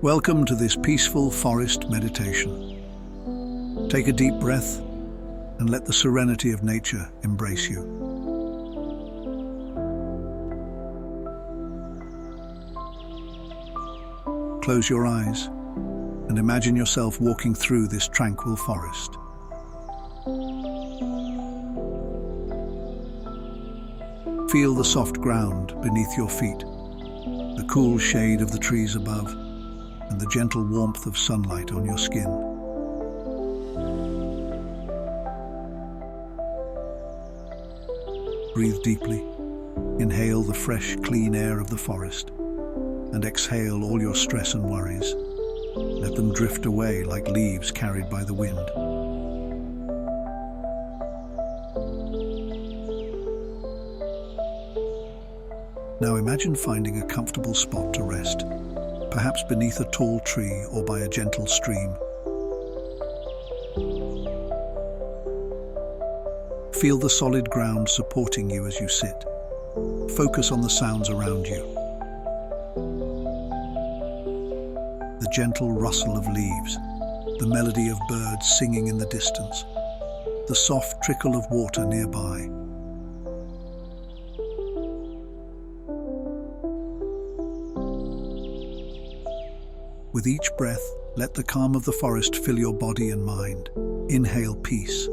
Welcome to this peaceful forest meditation. Take a deep breath and let the serenity of nature embrace you. Close your eyes and imagine yourself walking through this tranquil forest. Feel the soft ground beneath your feet, the cool shade of the trees above, and the gentle warmth of sunlight on your skin. Breathe deeply. Inhale the fresh, clean air of the forest, and exhale all your stress and worries. Let them drift away like leaves carried by the wind. Now imagine finding a comfortable spot to rest, perhaps beneath a tall tree or by a gentle stream. Feel the solid ground supporting you as you sit. Focus on the sounds around you. The gentle rustle of leaves, the melody of birds singing in the distance, the soft trickle of water nearby. With each breath, let the calm of the forest fill your body and mind. Inhale peace,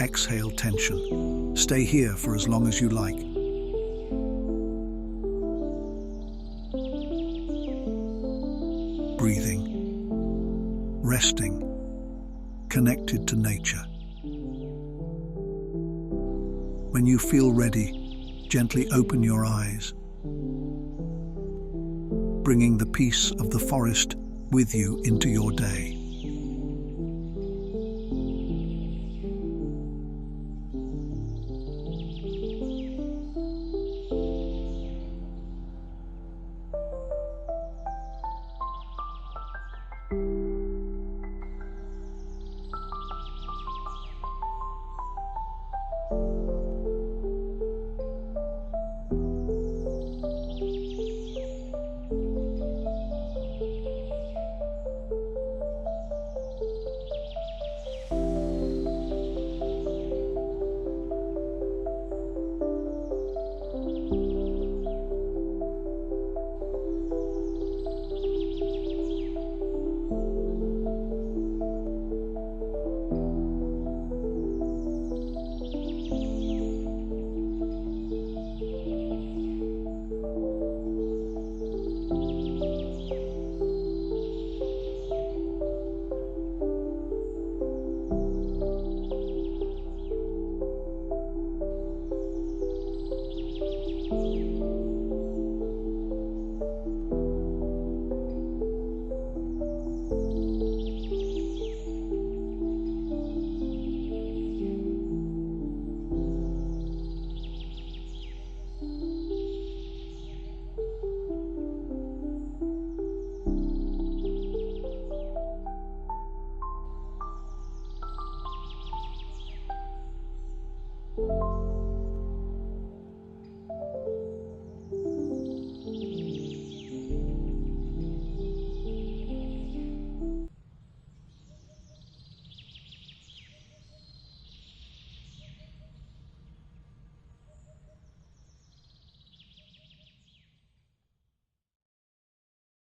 exhale tension. Stay here for as long as you like. Breathing, resting, connected to nature. When you feel ready, gently open your eyes, bringing the peace of the forest with you into your day.